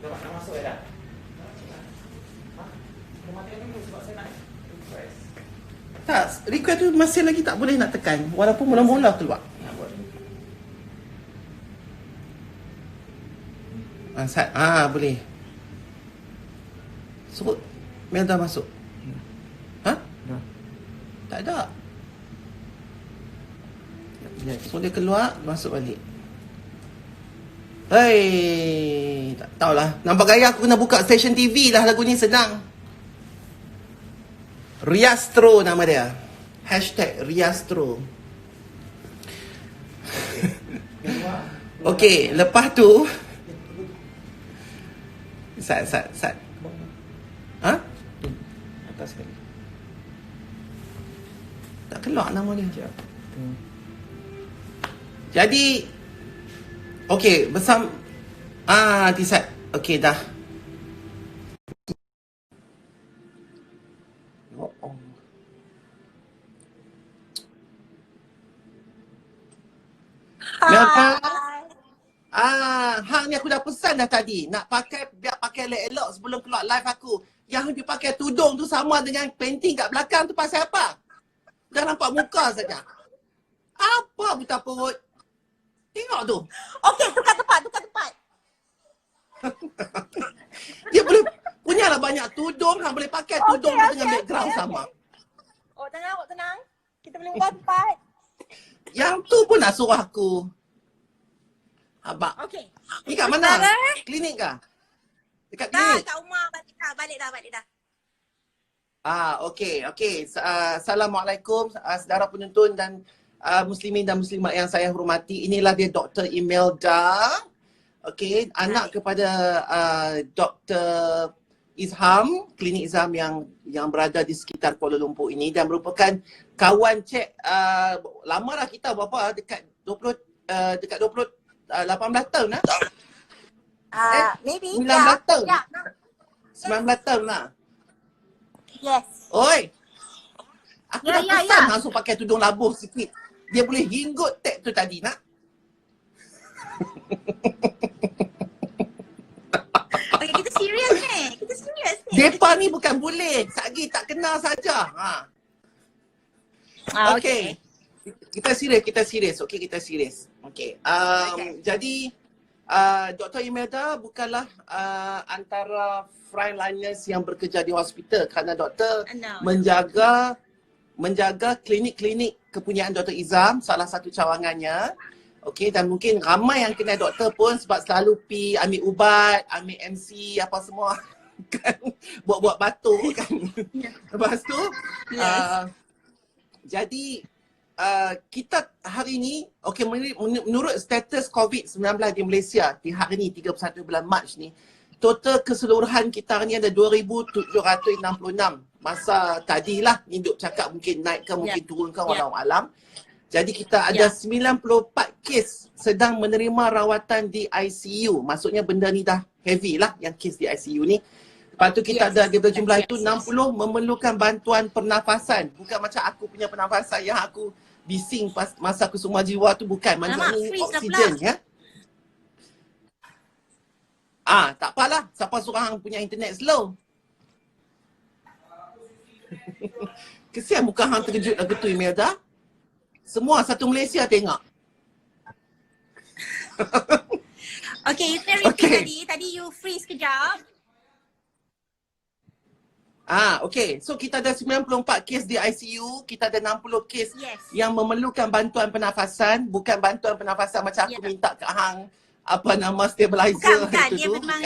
Dah masuk dah? Hah? Dah matikan dulu sebab saya nak refresh. Tak, request tu masih lagi tak boleh nak tekan. Walaupun mula-mula keluar. Nak buat dulu. Boleh. Sebut Melda masuk. Ha? Dah. Tak ada. Yes. So dia keluar, masuk balik. Hei, tak tahulah. Nampak gaya aku kena buka stesen TV lah, lagu ni senang. Riastro nama dia. #Riastro. Okey, lepas tu Sat. Ha? Atas sekali. Tak keluar nama dia. Sekejap. Jadi okey, bersama Tisat. Okey dah. Melda. Hang ni aku dah pesan dah tadi. Nak pakai, biar pakai elok-elok sebelum keluar live aku. Yang dia pakai tudung tu sama dengan painting kat belakang tu pasal apa? Dah nampak muka saja. Apa buta perut? Tengok tu. Okey, tukar tempat. Dia boleh punyalah banyak tudung, hang boleh pakai tudung tu dengan background sama. Awak tenang. Kita boleh ubah tempat. Yang tu pun nak suruh aku. Abang. Okey. Ni kat mana? Klinik kah? Dekat Dah, klinik? kat rumah balik dah. Okey. Assalamualaikum saudara penonton dan muslimin dan muslimat yang saya hormati. Inilah dia Dr. Imelda. Okey, anak kepada Dr. Izham, klinik Izham yang berada di sekitar Kuala Lumpur ini dan merupakan kawan cek lama dah kita berapa dekat 18 tahun lah. Maybe. 19 tahun. 19 tahun lah. Yes. Oi. Aku dah pesan ya. langsung pakai tudung labuh sikit. Dia boleh hinggut tag tu tadi nak. Okay, kita serius ni. Depa ni bukan boleh. Sagi tak kenal saja. Okey. Kita serius. Okey, kita serius. Okey. Jadi Dr. Imelda bukanlah antara frontliners yang bekerja di hospital kerana doktor menjaga klinik-klinik kepunyaan Dr. Izham, salah satu cawangannya. Okey, dan mungkin ramai yang kenal doktor pun sebab selalu pi ambil ubat, ambil MC apa semua kan, buat-buat batuk kan. Lepas tu jadi kita hari ni, okey, menurut status COVID-19 di Malaysia di hari ni 31 bulan Mac ni, total keseluruhan kita hari ni ada 2,766. Masa tadilah ni duk cakap mungkin naik ke mungkin turun ke walau alam. Jadi kita ada 94 kes sedang menerima rawatan di ICU. Maksudnya benda ni dah heavy lah yang kes di ICU ni. Lepas tu kita ada daripada jumlah itu 60 memerlukan bantuan pernafasan. Bukan macam aku punya pernafasan yang aku bising masa aku semua jiwa tu, bukan. Maksudnya ni oksigen ya. Tak apalah. Siapa suruh hang punya internet slow? Kesian muka hang terkejut lagu tu, Imelda. Semua satu Malaysia tengok. Okay, you can repeat tadi you freeze kejap. Okay. So kita ada 94 kes di ICU, kita ada 60 kes yang memerlukan bantuan pernafasan, bukan bantuan pernafasan macam aku minta kat hang stabilizer. Bukan. Dia memang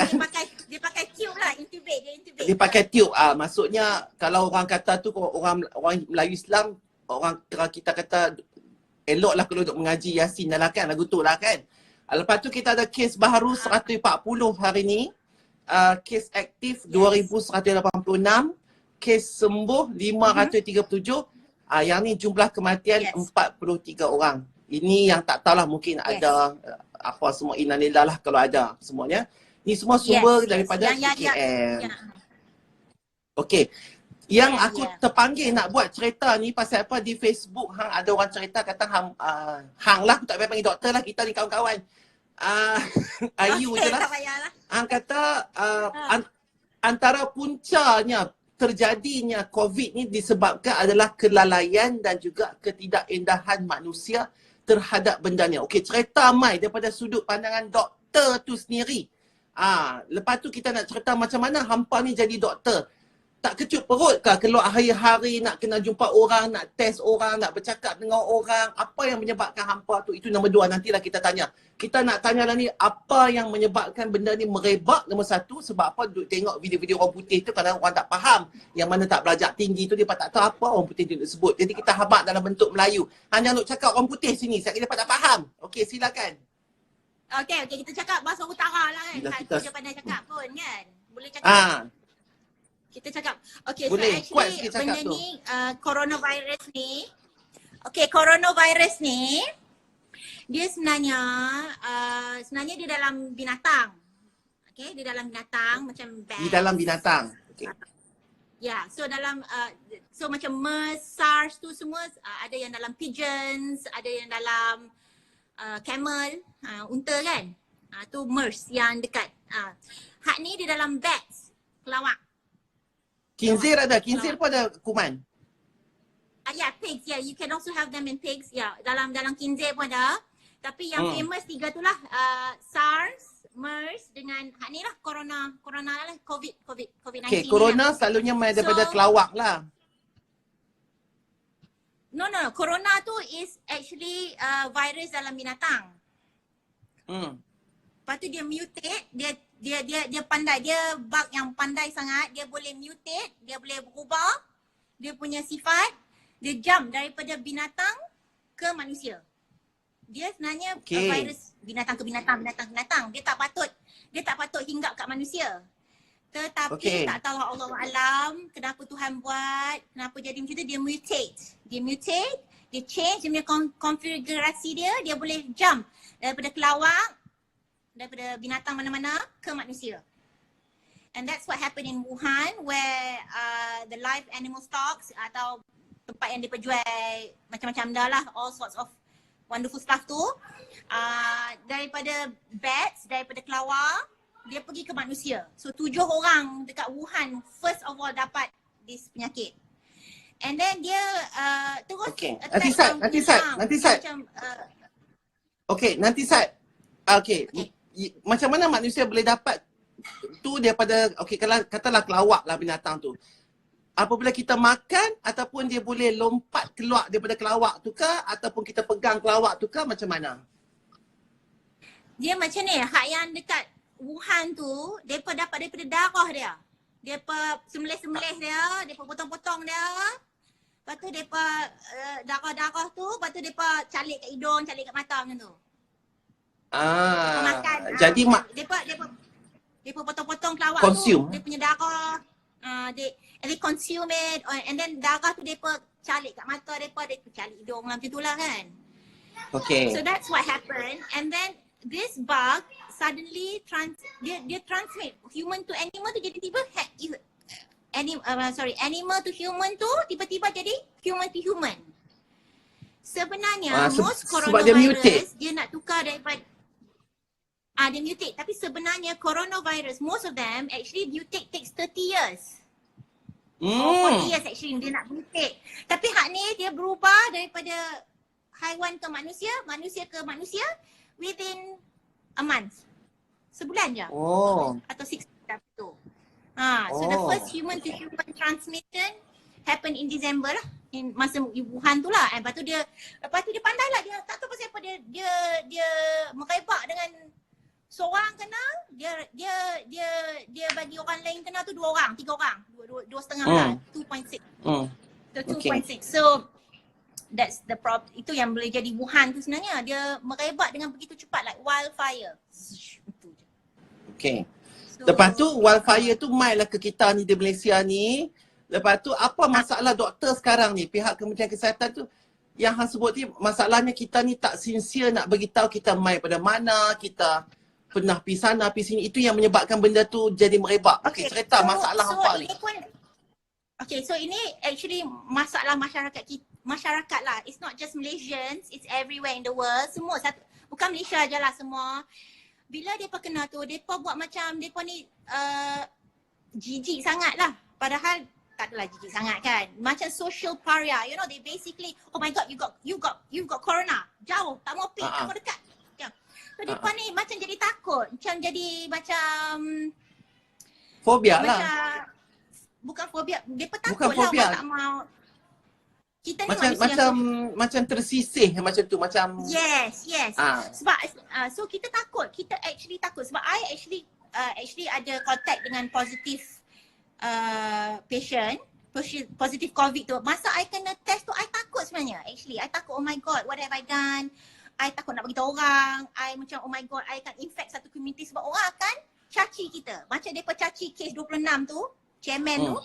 dia pakai tube lah, intubate. Dia pakai tube. Maksudnya kalau orang kata tu, orang Melayu Islam, orang kita kata eloklah kalau duk mengaji Yasin dah lah kan, lagu tu lah kan. Lepas tu kita ada kes baru 140 hari ni. Kes aktif 2,186, kes sembuh 537. Yang ni jumlah kematian 43 orang. Ini yang tak tahulah, mungkin ada apa semua, innalillah lah kalau ada semuanya. Ni semua sumber daripada KKM. Okey. Yang aku terpanggil nak buat cerita ni pasal apa, di Facebook ada orang cerita kata hang lah, aku tak payah panggil doktor lah, kita ni kawan-kawan. Ayu je lah. Tak payahlah. Hang kata antara puncanya terjadinya COVID ni disebabkan adalah kelalaian dan juga ketidakindahan manusia terhadap benda ni. Okey, cerita Mai daripada sudut pandangan doktor tu sendiri. Lepas tu kita nak cerita macam mana hampa ni jadi doktor. Tak kecut perut kah keluar hari-hari nak kena jumpa orang, nak test orang, nak bercakap dengan orang. Apa yang menyebabkan hampa tu? Itu nombor 2, nantilah kita tanya. Kita nak tanya lah ni, apa yang menyebabkan benda ni merebak nombor 1. Sebab apa? Duk tengok video-video orang putih tu kadang orang tak faham. Yang mana tak belajar tinggi tu dia tak tahu apa orang putih tu nak sebut. Jadi kita habaq dalam bentuk Melayu. Hanya nak cakap orang putih sini, sebab dia tak faham. Okey, silakan. Okey, kita cakap bahasa utara lah kan. Kita Dia pandai cakap pun kan. Boleh cakap. Kita cakap. Okay, boleh. so actually benda ni coronavirus ni. Okay, coronavirus ni dia sebenarnya dia dalam binatang. Okay, dia dalam binatang macam bats. Di dalam binatang. Okay. Ya, so dalam so macam MERS, SARS tu semua ada yang dalam pigeons, ada yang dalam camel, unta kan. Tu MERS yang dekat. Hak ni dia dalam bats, kelawak. Khinzir ada, khinzir pun ada kuman. Yeah, pigs. Yeah, you can also have them in pigs. Yeah, dalam khinzir pun ada. Tapi yang famous 3 tu lah, SARS, MERS dengan ni lah corona lah, COVID-19. Okay, corona selalunya main daripada kelawak lah. No. Corona tu is actually virus dalam binatang. Lepas tu dia mutate, dia pandai, dia bug yang pandai sangat, dia boleh mutate, dia boleh berubah dia punya sifat, dia jump daripada binatang ke manusia. Dia sebenarnya virus binatang ke binatang. Dia tak patut hinggap kat manusia. Tetapi tak tahu Allah alam kenapa Tuhan buat, kenapa jadi macam tu, dia mutate, dia change dia punya konfigurasi dia boleh jump daripada kelawak, daripada binatang mana-mana ke manusia. And that's what happened in Wuhan where the live animal stocks atau tempat yang dia jual macam-macam dah lah, all sorts of wonderful stuff tu, daripada bats, daripada kelawar, dia pergi ke manusia. So 7 orang dekat Wuhan first of all dapat this penyakit. And then dia terus nanti Sat. Macam mana manusia boleh dapat tu daripada, kalau katalah kelawak lah binatang tu. Apabila kita makan ataupun dia boleh lompat keluar daripada kelawak tu kah, ataupun kita pegang kelawak tu kah, macam mana? Dia macam ni, hak yang dekat Wuhan tu, mereka dapat daripada darah dia. Mereka sembelih-sembelih dia, mereka potong-potong dia. Lepas tu mereka darah-darah tu, lepas tu mereka calik kat hidung, calik kat mata macam tu. Makan, jadi mereka potong-potong kelawak consume. Tu, dia punya darah. They consume it and then darah tu mereka calik kat mata mereka, calik hidung macam tu lah kan. Okay. So that's what happened, and then this bug suddenly dia transmit human to animal tu, jadi tiba animal to human tu tiba-tiba jadi human to human. Sebenarnya most coronavirus dia nak tukar daripada dia mutate, tapi sebenarnya coronavirus most of them actually mutate takes 30 years. 40 years actually dia nak mutate. Tapi hak ni dia berubah daripada haiwan ke manusia, manusia ke manusia within a month. Sebulan je. Atau 6 months tu. So the first human to human transmission happened in December lah. In masa Wuhan tu lah. Lepas tu dia pandai lah, dia tak tahu pasal apa dia merebak dengan seorang kena, dia bagi orang lain kena tu 2 orang, 3 orang, 2.5 lah, 2.6. So 2.6. So that's the problem. Itu yang boleh jadi Wuhan tu sebenarnya. Dia merebak dengan begitu cepat, like wildfire. Okay. So, lepas tu wildfire tu mainlah ke kita ni di Malaysia ni. Lepas tu apa masalah doktor sekarang ni, pihak Kementerian Kesihatan tu yang hang sebut ni, masalahnya kita ni tak sincere nak beritahu kita mai pada mana, kita pernah pergi sana, pergi sini. Itu yang menyebabkan benda tu jadi merebak. Okay, cerita masalah apa ni? So ini actually masalah masyarakat lah. It's not just Malaysians, it's everywhere in the world. Semua bukan Malaysia je lah semua. Bila mereka kena tu, mereka buat macam mereka ni jijik sangat lah. Padahal tak adalah jijik sangat kan. Macam social pariah. You know, they basically, oh my god, you got corona. Jauh, tak mau pergi, tak mau dekat. Yeah. So mereka ni macam jadi takut. Macam jadi macam Fobia macam, lah. bukan fobia. Mereka takut Bukan lah fobia. orang tak mau. Kita ni Macam tersisih macam tu. Macam Yes. Sebab so kita takut. Kita actually takut. Sebab I actually ada contact dengan positif patient, positif COVID tu. Masa I kena test tu, I takut sebenarnya. Actually, I takut, oh my god, what have I done? I takut nak beritahu orang. I macam, oh my god, I akan infect satu community sebab orang akan caci kita. Macam mereka caci kes 26 tu, chairman tu.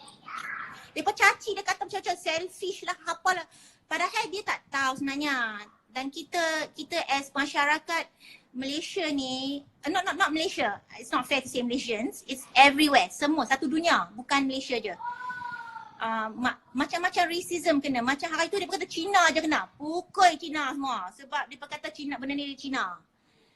Mereka caci, dia kata macam selfish lah, apalah. Padahal dia tak tahu sebenarnya. Dan kita as masyarakat Malaysia ni, not Malaysia, it's not fair to say Malaysians, it's everywhere, semua, satu dunia, bukan Malaysia je. Macam-macam racism kena. Macam hari tu dia kata Cina je kena. Pukul Cina semua. Sebab dia kata Cina, benda ni Cina.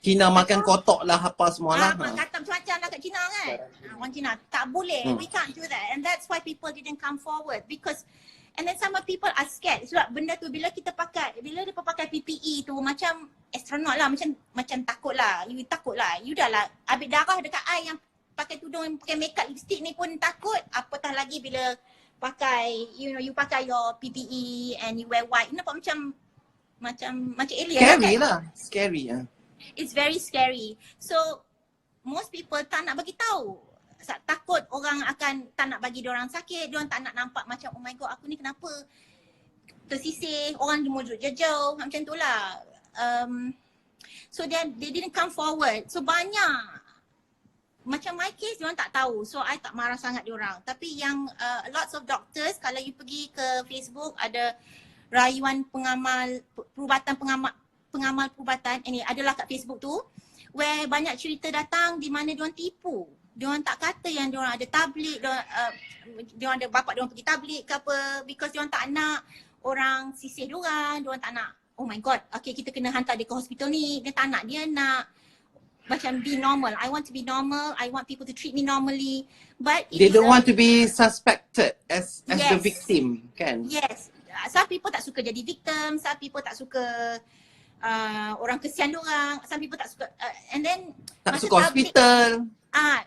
Cina makan kotok lah apa semua lah. Kata macam-macam lah kat Cina kan. Orang Cina. Tak boleh. We can't do that. And that's why people didn't come forward. Because, and then some people are scared. Sebab benda tu bila kita pakai, bila dia pakai PPE tu macam astronaut lah. Macam takut lah. You takut lah. You dah lah habis darah dekat I yang pakai tudung, yang pakai makeup, lipstick ni pun takut. Apatah lagi bila pakai, you pakai your PPE and you wear white. Nampak macam alien. Scary kan? lah. Scary lah. It's very scary. So most people tak nak bagi tahu. Takut orang akan tak nak bagi diorang sakit, diorang tak nak nampak macam oh my god aku ni kenapa tersisih, orang dia duduk jauh macam tu lah. So they didn't come forward. So banyak macam my case diorang tak tahu. So I tak marah sangat diorang. Tapi yang lots of doctors, kalau you pergi ke Facebook ada rayuan perubatan perubatan, ini adalah kat Facebook tu, where banyak cerita datang di mana diorang tipu. Diorang tak kata yang diorang ada tablik, diorang ada bapak diorang pergi tablik ke apa, because diorang tak nak orang sisih diorang tak nak, oh my god, okay kita kena hantar dia ke hospital ni, dia tak nak, dia nak macam be normal. I want to be normal, I want people to treat me normally, but they don't want to be suspected as the victim, kan? Yes, some people tak suka jadi victim, some people tak suka orang kesian diorang, some people tak suka and then tak suka hospital.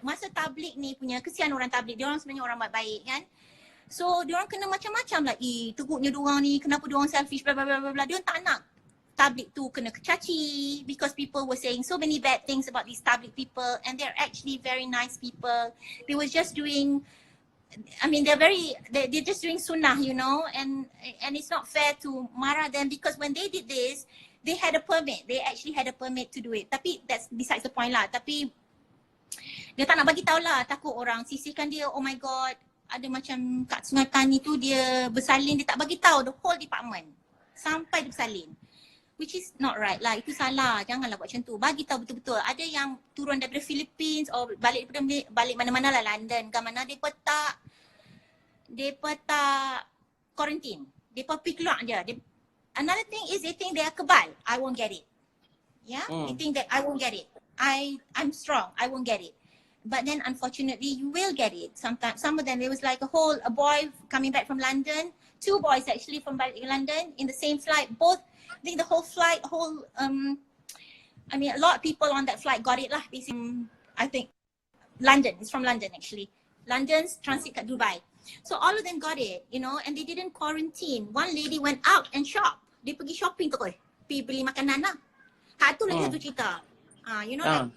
Masa tablik ni punya kesian orang tablik, diorang sebenarnya orang baik-baik kan. So diorang kena macam-macam lah, teruknya diorang ni, kenapa diorang selfish bla bla bla bla. Diorang tak nak tablik tu kena kecaci because people were saying so many bad things about these tablik people and they're actually very nice people. They were just doing, I mean they're just doing sunnah, you know, and it's not fair to marah them because when they did this, they had a permit. They actually had a permit to do it. Tapi that's besides the point lah. Tapi dia tak nak bagi tahu lah. Takut orang sisihkan dia. Oh my god. Ada macam kat Sungai Tani tu dia bersalin. Dia tak bagi tahu the whole department. Sampai dia bersalin. Which is not right lah. Itu salah. Janganlah buat macam tu. Bagi tahu betul-betul. Ada yang turun daripada Philippines or balik mana-mana lah, London ke mana. Mereka tak quarantine. Mereka pergi keluar je. Another thing is they think they are kebal. I won't get it. Yeah? They think that I won't get it. I'm strong. I won't get it. But then unfortunately you will get it. Sometimes some of them, there was like a boy coming back from London. 2 boys actually from London in the same flight. Both, I think the whole flight, I mean a lot of people on that flight got it lah. Basically, I think London, it's from London actually. London's transit kat Dubai. So all of them got it, you know, and they didn't quarantine. One lady went out and shop. Dia pergi shopping tu pergi beli makanan lah. Tu lagi satu cerita. You know, like,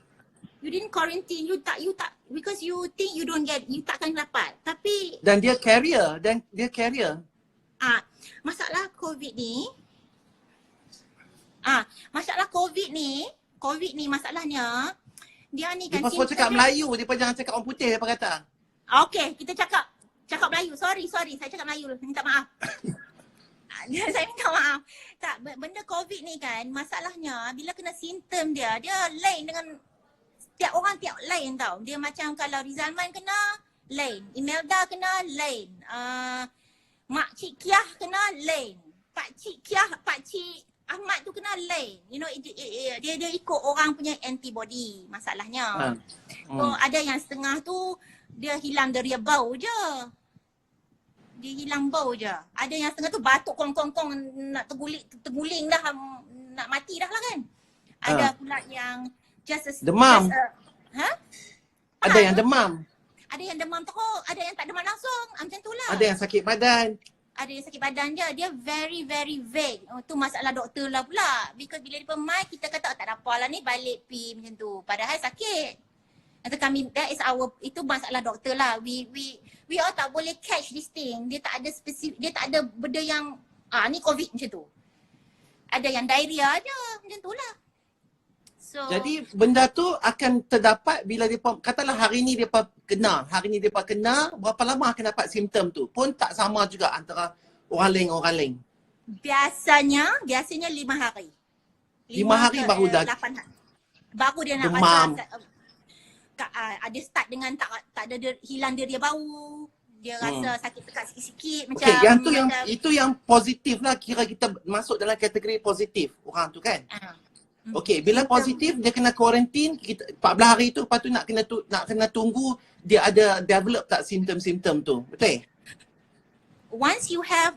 you didn't quarantine, you tak, because you think you don't get, you takkan dapat. Tapi dan dia carrier, masalah COVID ni, masalah COVID ni masalahnya dia ni kan. Dia pasal cakap Melayu, dia pun jangan cakap orang putih dia kata. Okay, kita cakap Melayu. Sorry, saya cakap Melayu. Minta maaf. Saya minta maaf. Tak, benda COVID ni kan, masalahnya bila kena simptom dia lain dengan tiap orang tiap lain tau. Dia macam kalau Rizalman kena, lain. Imelda kena, lain. Mak Cik Kiah kena, lain. Pak Cik Ahmad tu kena lain. You know, dia ikut orang punya antibody masalahnya. So ada yang setengah tu dia hilang dari bau je. Dia hilang bau je. Ada yang setengah tu batuk kong-kong-kong nak terguling dah, nak mati dah lah kan. Ada pula yang demam. Ada yang demam. Ada yang demam teruk, ada yang tak demam langsung. Macam tu lah. Ada yang sakit badan. Ada yang sakit badan je. Dia very very vague. Tu masalah doktor lah pula. Because bila dia pemai, kita kata tak ada apa lah ni, balik pi macam tu. Padahal sakit. Kata kami, itu masalah doktor lah. We all tak boleh catch this thing. Dia tak ada spesifik, dia tak ada benda yang ni COVID macam tu. Ada yang diarrhea je macam tu lah. So, jadi benda tu akan terdapat bila dia katalah hari ni dia kena, berapa lama akan dapat simptom tu? Pun tak sama juga antara orang lain. Biasanya 5 hari. 5 hari baru dah 8 hari. Baru dia nak demam. Ada start dengan tak ada hilang dia bau. Dia rasa sakit pekat sikit-sikit macam. Okey, yang tu itu yang positif lah, kira kita masuk dalam kategori positif orang tu kan. Okey, bila positif dia kena kuarantin 14 hari tu, lepas tu nak kena tunggu dia ada develop tak simptom-simptom tu. Betul? Once you have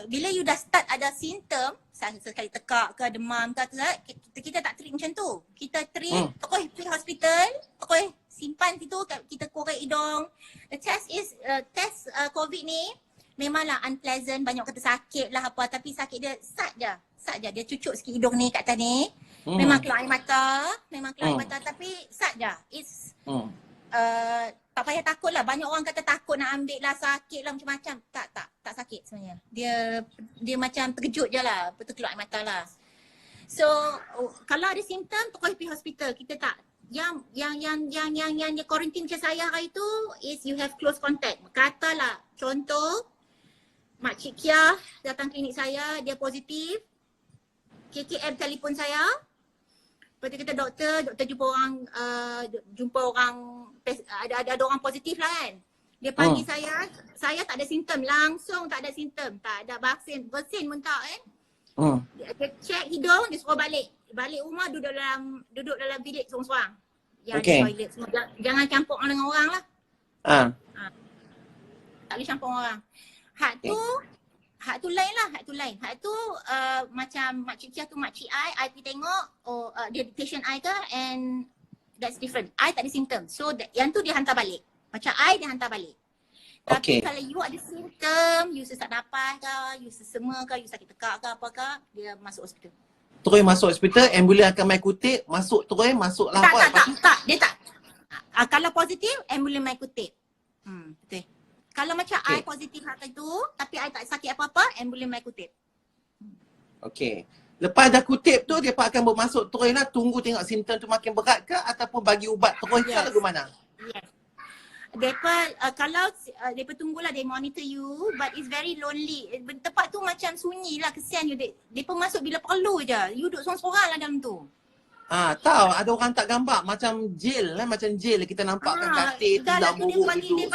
bila you dah start ada simptom, sekali tekak ke demam ke, kita tak treat macam tu. Kita treat terus pergi hospital, terus simpan situ, kita korek hidung. The test is test COVID ni memanglah unpleasant, banyak kata sakit lah apa, tapi sakit dia sat je. Dia cucuk sikit hidung ni kat atas ni. Memang keluar air mata, tapi sat je. It's tak payah takut lah. Banyak orang kata takut nak ambil lah, sakit lah macam-macam. Tak sakit sebenarnya. Dia macam terkejut je lah, betul keluar air mata lah. So kalau ada simptom terus pergi hospital. Kita tak yang quarantine macam saya hari tu is you have close contact. Katalah contoh Makcik Kia datang klinik saya, dia positif. KKM telefon saya. Lepas tu kata doktor jumpa orang ada orang positif lah kan. Dia panggil saya tak ada simptom, langsung tak ada simptom, tak ada bersin pun tak kan. Dia check hidung, dia suruh balik rumah, duduk dalam bilik seorang-seorang. Yang ada toilet semua. Jangan campur dengan orang lah. Tak boleh campur orang. Hak tu lain lah, Hak tu macam Makcik Kia tu Makcik I pergi tengok, dia patient I ke, and that's different. I tak ada simptom. So yang tu dia hantar balik. Macam I dia hantar balik. Tapi kalau you ada simptom, you sesak nafas ke, you sesema ke, you sakit tekak ke apa ke, dia masuk hospital. Terus masuk hospital, ambulans akan main kutip, masuk lah. Tak, dia tak. Kalau positif, ambulans main kutip. Betul. Kalau macam I positif hari tu, tapi I tak sakit apa-apa, ambulans main kutip. Okey. Lepas dah kutip tu, dia akan bermasuk terus lah, tunggu tengok simptom tu makin berat ke, ataupun bagi ubat terus ke, lagu mana? Yes. Kalau mereka tunggulah, they monitor you, but it's very lonely. Tempat tu macam sunyi lah, kesian you. Mereka masuk bila perlu je. You duduk sorang-sorang lah dalam tu. Tahu ada orang tak gambar macam jail lah, kita nampak kan katil, tidak buruk duduk.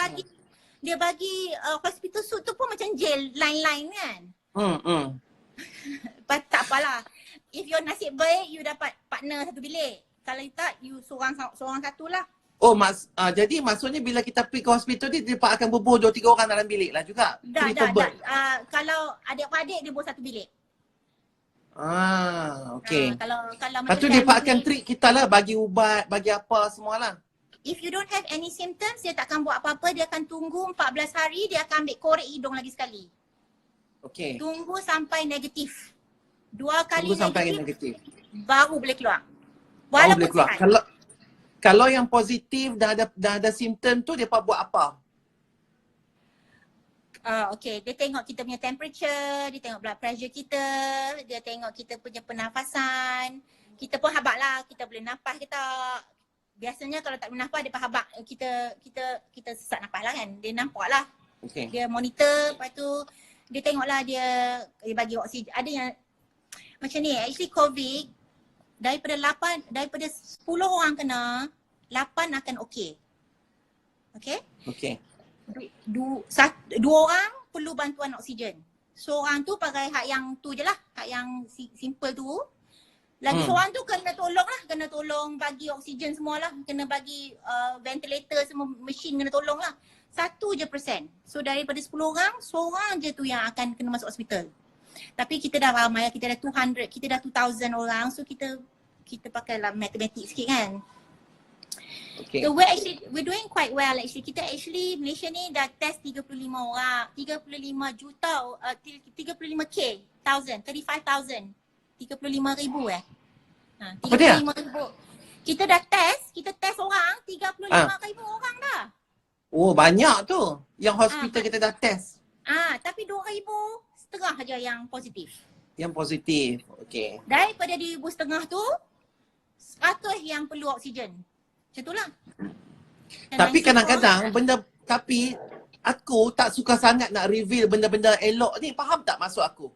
Dia bagi hospital suit tu pun macam jail, line-line kan. But tak apalah. If you nasib baik, you dapat partner satu bilik. Kalau tak, you seorang satu lah. Jadi maksudnya bila kita pergi ke hospital ni, dia akan berbual 2-3 orang dalam bilik lah juga? Dah. Kalau adik-adik, dia buat satu bilik. Okay. Kalau lepas tu dia akan treat kita lah, bagi ubat, bagi apa semualah. If you don't have any symptoms, dia takkan buat apa-apa. Dia akan tunggu 14 hari, dia akan ambil korek hidung lagi sekali. Okay. Tunggu sampai negatif. 2 kali negatif, baru boleh keluar. Boleh keluar. Kalau yang positif dah ada simptom tu, dia buat apa? Okay, dia tengok kita punya temperature, dia tengok blood pressure kita, dia tengok kita punya pernafasan. Kita pun habaq lah, kita boleh nafas ke tak. Biasanya kalau tak bernafas, dia habaq. Kita sesak nafas lah kan. Dia nampak lah. Okay. Dia monitor, lepas tu dia tengok lah, dia bagi oksigen. Ada yang macam ni, actually COVID, daripada 10 orang kena, 8 akan okey. Okay? Okay. 2 orang perlu bantuan oksigen. Seorang tu pakai hak yang tu je lah. Hak yang simple tu. Lagi seorang tu kena tolong lah. Kena tolong bagi oksigen semualah. Kena bagi ventilator semua, mesin kena tolong lah. 1%. So daripada 10 orang, seorang je tu yang akan kena masuk hospital. Tapi kita dah ramai, kita dah 200, kita dah 2,000 orang. So kita pakailah matematik sikit kan. Okay. So we're doing quite well actually. Kita actually Malaysia ni dah test 35 orang, 35 juta, 35k, 35,000. 35,000 35,000. Kita dah test, kita test orang 35,000 orang dah. Oh, banyak tu. Yang hospital kita dah test. Tapi 2,500 aja yang positif. Yang positif. Okay. Daripada 2,500 tu 100 yang perlu oksigen. Macam itulah. Tapi kadang-kadang tapi aku tak suka sangat nak reveal benda-benda elok ni. Faham tak maksud aku?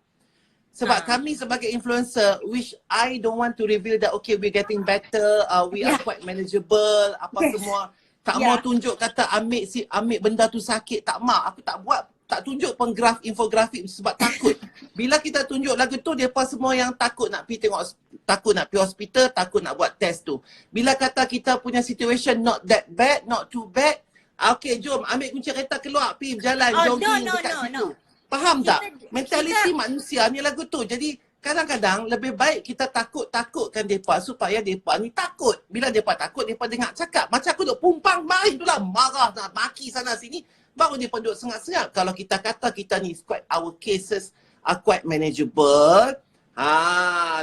Sebab kami sebagai influencer, which I don't want to reveal that okay, we're getting better, we are quite manageable, semua. Tak mau tunjuk kata ambil benda tu sakit, tak mau. Aku tak buat, tak tunjuk pun infografik sebab takut. Bila kita tunjuk lagu tu, depa semua yang takut nak pergi tengok, takut nak pergi hospital, takut nak buat test tu. Bila kata kita punya situation not that bad, not too bad, okay jom ambil kunci kereta keluar, pergi berjalan, jogging dekat situ. Faham tak? Mentaliti manusia ni lagu tu. Jadi kadang-kadang lebih baik kita takutkan mereka supaya mereka ni takut. Bila mereka takut, mereka dengar cakap. Macam aku duk pumpang main tu lah, marah nak maki sana sini. Baru mereka duk sengat-sengat. Kalau kita kata kita ni our cases are quite manageable.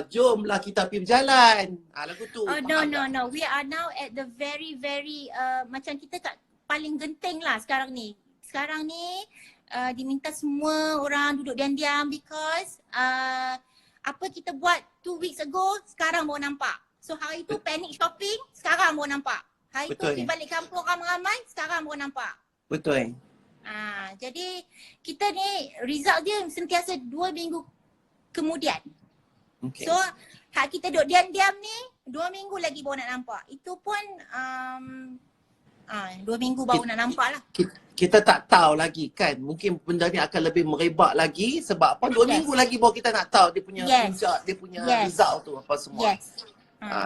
Jomlah kita pergi berjalan. Lagu tu. No. We are now at the very macam kita kat paling genting lah sekarang ni. Sekarang ni diminta semua orang duduk diam-diam because apa kita buat 2 weeks ago, sekarang baru nampak. So hari tu panic shopping, sekarang baru nampak. Hari tu pergi balik kampung ramai-ramai, sekarang baru nampak. Betul. Jadi kita ni result dia sentiasa 2 minggu kemudian. Okay. So hak kita duduk diam-diam ni 2 minggu lagi baru nak nampak. Itu pun 2 minggu baru nak nampak lah. Kita tak tahu lagi kan. Mungkin benda ni akan lebih merebak lagi. Sebab apa? 2 minggu lagi baru kita nak tahu dia punya result tu apa semua.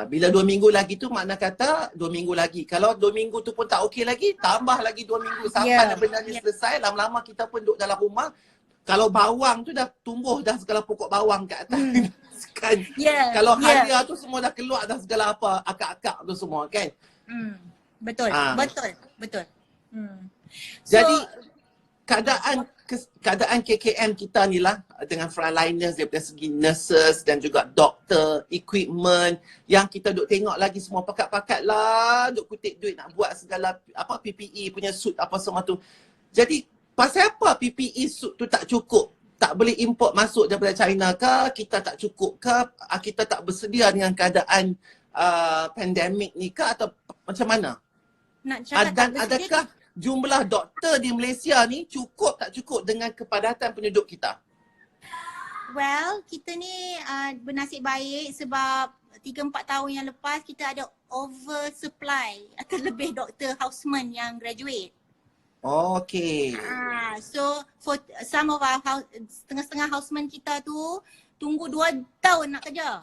Bila 2 minggu lagi tu makna kata 2 minggu lagi. Kalau 2 minggu tu pun tak okey lagi, tambah lagi 2 minggu sampai benda ni selesai. Lama-lama kita pun duduk dalam rumah. Kalau bawang tu dah tumbuh dah segala pokok bawang kat atas. Kan? Kalau halia tu semua dah keluar dah segala apa akak-akak tu semua kan. Betul. Jadi keadaan KKM kita ni lah dengan frontliners daripada segi nurses dan juga doktor, equipment yang kita duk tengok lagi semua pakat-pakat lah, duk kutip duit nak buat segala apa PPE punya suit apa semua tu. Jadi pasal apa PPE suit tu tak cukup? Tak boleh import masuk daripada China ke? Kita tak cukup ke? Kita tak bersedia dengan keadaan pandemik ni ke atau macam mana? Dan adakah jumlah doktor di Malaysia ni cukup tak cukup dengan kepadatan penduduk kita? Well, kita ni bernasib baik sebab 3-4 tahun yang lepas kita ada oversupply atau lebih doktor houseman yang graduate. Okay. So for some of our setengah-setengah houseman kita tu tunggu 2 tahun nak kerja.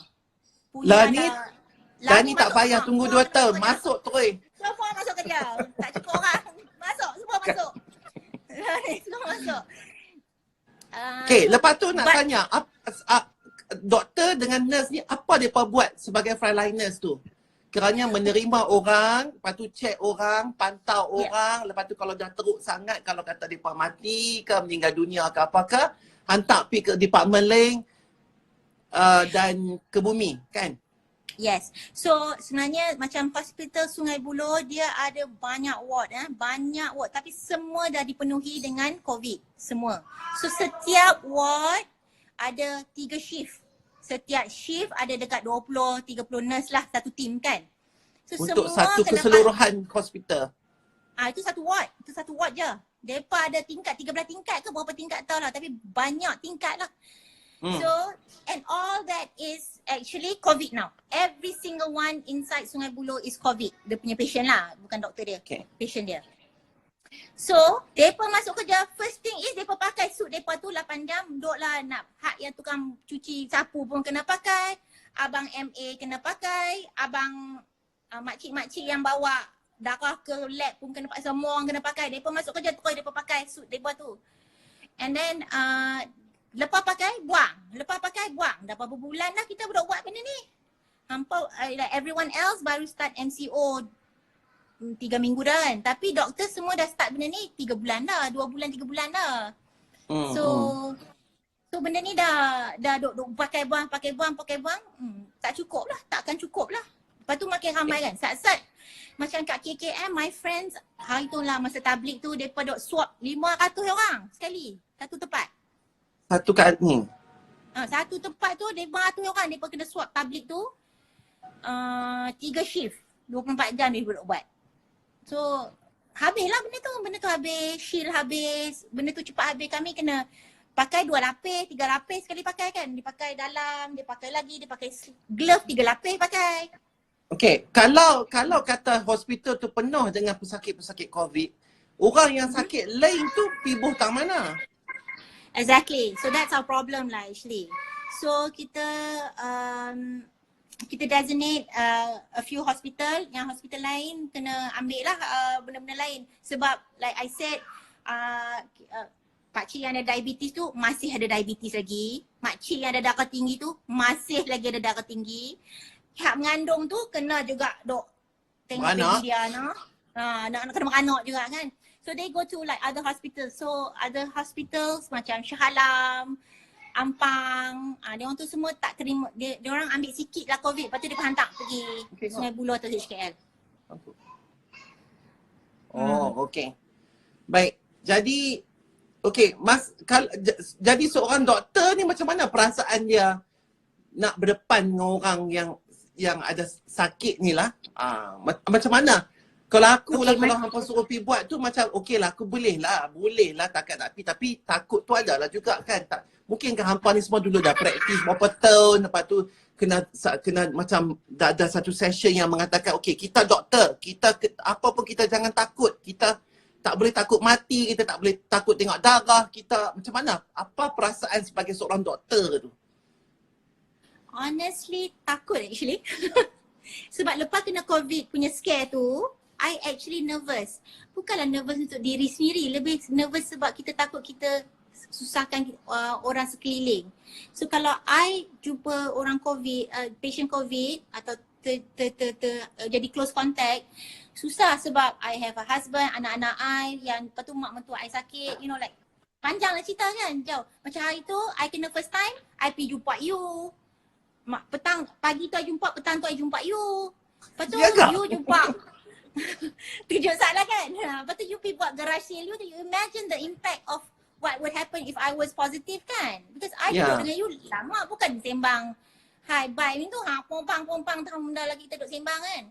Lah ni tak payah tunggu 2 tahun, masuk terus. Semua masuk kerja. Tak cukup orang. Semua masuk. Semua masuk. Okay, lepas tu nak tanya, doktor dengan nurse ni apa mereka buat sebagai frontliners tu? Kerana menerima orang, lepas tu check orang, pantau orang, lepas tu kalau dah teruk sangat, kalau kata mereka mati ke, meninggal dunia ke apakah, hantar pergi ke department lain dan ke bumi, kan? Yes. So sebenarnya macam hospital Sungai Buloh dia ada banyak ward banyak ward tapi semua dah dipenuhi dengan COVID semua. So setiap ward ada 3 shift. Setiap shift ada dekat 20-30 nurse lah satu team kan. So untuk semua satu keseluruhan hospital. Itu satu ward. Itu satu ward je. Depa ada tingkat 13 tingkat ke berapa tingkat tahu lah tapi banyak tingkat lah. So, and all that is actually COVID now. Every single one inside Sungai Buloh is COVID. Dia punya patient lah, bukan doktor dia. Patient dia. So, mereka masuk kerja, first thing is mereka pakai suit mereka tu 8 jam, duduk lah nak hak yang tukang cuci sapu pun kena pakai, abang MA kena pakai, abang makcik-makcik yang bawa darah ke lab pun kena pakai, semua orang kena pakai. Mereka masuk kerja tu, mereka pakai suit mereka tu. And then, lepas pakai, buang. Lepas pakai, buang. Dah berapa bulan dah kita buat benda ni. Hampa, like everyone else baru start MCO 3 minggu dah kan. Tapi doktor semua dah start benda ni 3 bulan dah, 2 bulan, 3 bulan dah. So benda ni dah duk pakai buang, tak cukup lah, takkan cukup lah. Lepas tu makin ramai kan. Sat-sat macam kat KKM, my friends, hari tu lah masa tablik tu, mereka duk swab 500 orang sekali, satu tempat. Satu kat ni. Satu tempat tu 500 orang mereka kena swab tablik tu. 3 shift, 24 jam mereka duk buat. So habislah benda tu habis, shield habis, benda tu cepat habis. Kami kena pakai 2 lapis, 3 lapis sekali pakai kan. Dia pakai dalam, dia pakai lagi, dia pakai glove 3 lapis pakai. Okay, kalau kata hospital tu penuh dengan pesakit-pesakit COVID, orang yang sakit lain tu pibuh tang mana? Exactly. So that's our problem lah actually. So kita designate a few hospital, yang hospital lain kena ambil lah benda-benda lain. Sebab like I said, pakcik yang ada diabetes tu masih ada diabetes lagi. Makcik yang ada darah tinggi tu masih lagi ada darah tinggi. Hak mengandung tu kena juga dok tengok baby dia nak kena beranak juga kan. So they go to like other hospitals. So other hospitals macam Shah Alam, Ampang, dia orang tu semua tak terima, dia orang ambil sikit lah COVID, lepas tu dia hantar pergi Sungai Buloh atau HKL. Okay. Baik. Jadi jadi seorang doktor ni macam mana perasaan dia nak berdepan dengan orang yang ada sakit ni lah. Macam mana? Kalau aku lah, kalau hampa suruh pergi buat tu macam okey lah, aku boleh lah takkan tak pergi. Tapi takut tu adalah juga kan. Mungkinkah hampa ni semua dulu dah praktis berapa tahun, lepas tu kena macam dah ada satu session yang mengatakan okey, kita doktor, apa pun kita jangan takut, kita tak boleh takut mati, kita tak boleh takut tengok darah, kita macam mana? Apa perasaan sebagai seorang doktor tu? Honestly, takut actually. Sebab lepas kena COVID punya scare tu, I actually nervous. Bukanlah nervous untuk diri sendiri, lebih nervous sebab kita takut kita susahkan orang sekeliling. So kalau I jumpa orang COVID, patient COVID atau jadi close contact, susah sebab I have a husband, anak-anak I yang lepas tu mak mentua I sakit, you know, like panjang lah cerita kan, jauh. Macam hari tu I kena first time, I pergi jumpa you. Pagi tu I jumpa, petang tu I jumpa you. Lepas tu you jumpa. Tujuh salah kan. Lepas tu you pergi buat garage sale you, you imagine the impact of what would happen if I was positive kan. Because I duduk dengan you lama, bukan sembang hi bye ni tu pompang dah lagi kita duduk sembang kan.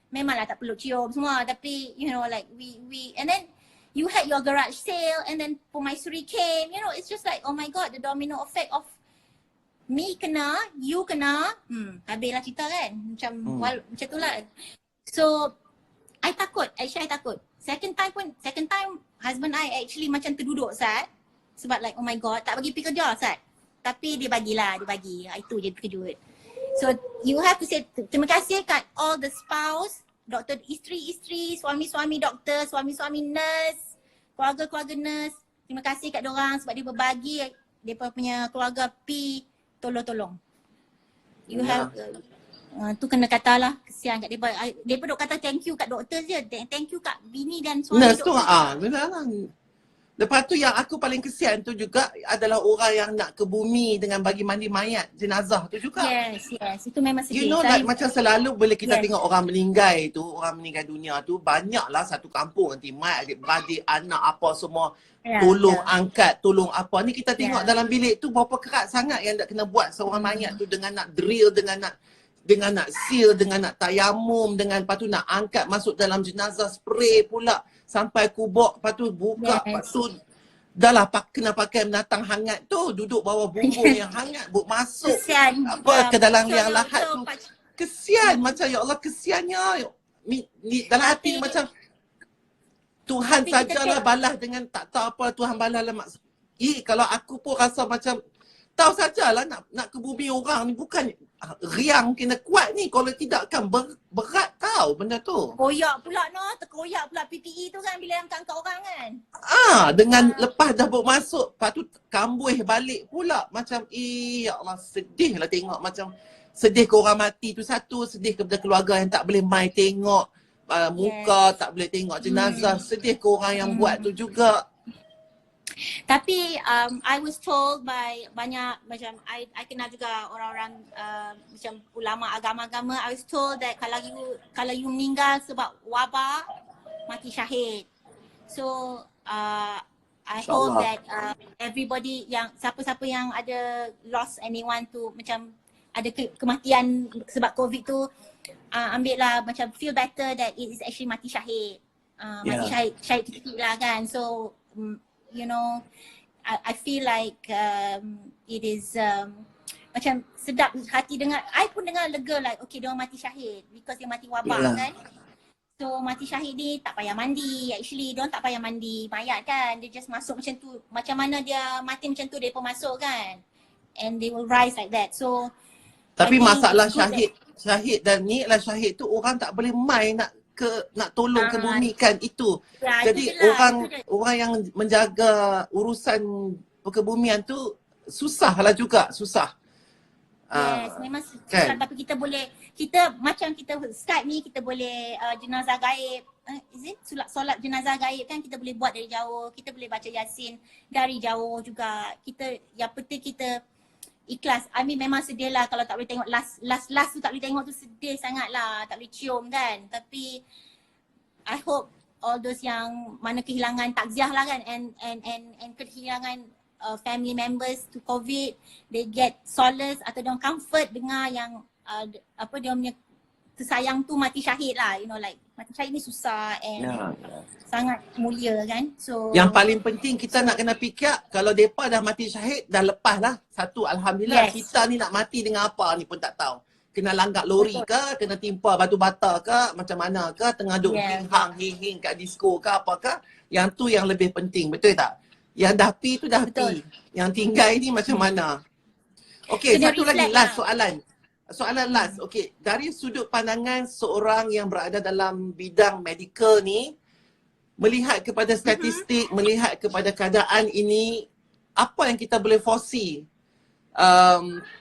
Memanglah tak perlu cium semua, tapi you know like we and then you had your garage sale and then Permaisuri came, you know, it's just like oh my god, the domino effect of me kena, you kena, habislah cerita kan. Macam macam tu lah. So I takut, actually I takut. Second time husband I actually macam terduduk Sat. Sebab like oh my god, tak bagi pergi kerja Sat. Tapi dia bagi. Itu je terkejut. So you have to say terima kasih kat all the spouse, doktor isteri-isteri, suami-suami doktor, suami-suami nurse, keluarga-keluarga nurse. Terima kasih kat diorang sebab dia berbagi mereka punya keluarga tolong. You have tu kena katalah kesian kat mereka. Mereka duk kata thank you kat doktor je. Thank you kat bini dan suami nurse doktor. Benar lah. Lepas tu yang aku paling kesian tu juga adalah orang yang nak ke bumi dengan bagi mandi mayat jenazah tu juga. Yes. Itu memang sedih. You know like macam selalu bila kita tengok orang meninggal dunia tu, banyaklah satu kampung nanti mat, adik-beradik, anak apa semua tolong angkat, tolong apa. Ni kita tengok dalam bilik tu berapa kerat sangat yang nak kena buat seorang mayat tu dengan nak drill, dengan nak seal, dengan nak tayamum, dengan lepas tu nak angkat masuk dalam jenazah, spray pula sampai kubur, lepas tu buka, lepas tu dah lah kena pakai binatang hangat tu, duduk bawah bumbung yang hangat, masuk kesian ke dalam yang lahat tu. Kesian macam ya Allah, kesiannya dalam hati macam Tuhan Tapi kita sajalah balas dengan tak tahu apa Tuhan balas lah mak. Kalau aku pun rasa macam tahu sajalah nak ke bumi orang ni bukan riang kena kuat ni, kalau tidak kan berat tahu benda tu. Koyak pula terkoyak pula PPE tu kan bila yang angkat orang kan. Dengan lepas dah bawa masuk, lepas tu kambuh balik pula macam ya Allah, sedih lah tengok, macam sedih ke orang mati tu satu, sedih kepada keluarga yang tak boleh mai tengok muka, tak boleh tengok jenazah, sedih ke orang yang buat tu juga. Tapi I was told by banyak macam I kenal juga orang-orang macam ulama agama-agama. I was told that kalau you meninggal sebab wabak, mati syahid. So I hope that everybody yang siapa-siapa yang ada lost anyone tu macam ada kematian sebab COVID tu, ambil lah macam feel better that it is actually mati syahid. Mati syahid kecil lah kan. So you know, I feel like it is macam sedap hati dengar. I pun dengar lega like okay dia mati syahid because dia mati wabak kan. So mati syahid ni tak payah mandi. Actually dia tak payah mandi mayat kan. Dia just masuk macam tu. Macam mana dia mati macam tu dia pun masuk kan. And they will rise like that. So tapi masalah syahid dan ni lah syahid tu orang tak boleh mai nak tolong kebumikan itu. Jadi orang yang menjaga urusan kebumian tu susah lah juga, susah. Yes, memang susah tapi kita macam kita Skype ni kita boleh jenazah gaib. Solat jenazah gaib kan kita boleh buat dari jauh. Kita boleh baca Yasin dari jauh juga. Yang penting kita ikhlas. I mean memang sedih lah kalau tak boleh tengok last tu, tak boleh tengok tu sedih sangat lah. Tak boleh cium kan. Tapi I hope all those yang mana kehilangan takziah lah kan and kehilangan family members to COVID, they get solace atau dia comfort dengar yang dia punya tersayang tu mati syahid lah. You know like mati syahid ni susah and sangat mulia kan. So yang paling penting kita nak kena fikir kalau mereka dah mati syahid dah lepas lah. Satu alhamdulillah, kita ni nak mati dengan apa ni pun tak tahu. Kena langgar lori ke, kena timpa batu bata ke, macam mana ke, tengah duk hing kat disco ke apa ke. Yang tu yang lebih penting, betul tak? Yang dah pi tu dah pi. Yang tinggal ni macam mana? Okey, satu lagi last soalan. Soalan last. Okey, dari sudut pandangan seorang yang berada dalam bidang medical ni, melihat kepada statistik, melihat kepada keadaan ini, apa yang kita boleh foresee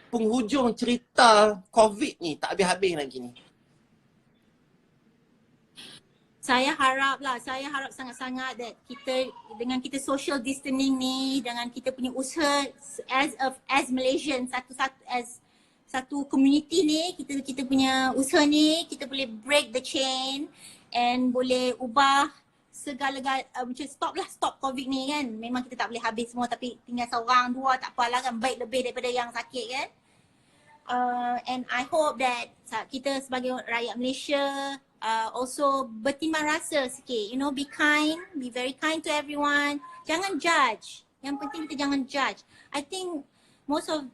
penghujung cerita COVID ni tak habis-habis lagi ni? Saya harap sangat-sangat that kita dengan kita social distancing ni, dengan kita punya usaha as Malaysian satu community ni, kita punya usaha ni, kita boleh break the chain and boleh ubah segala-galanya macam stop COVID ni kan. Memang kita tak boleh habis semua tapi tinggal seorang dua tak apalah kan, baik lebih daripada yang sakit kan. And I hope that kita sebagai rakyat Malaysia also bertimbang rasa sikit, you know, be kind, be very kind to everyone. Jangan judge. Yang penting kita jangan judge. I think most of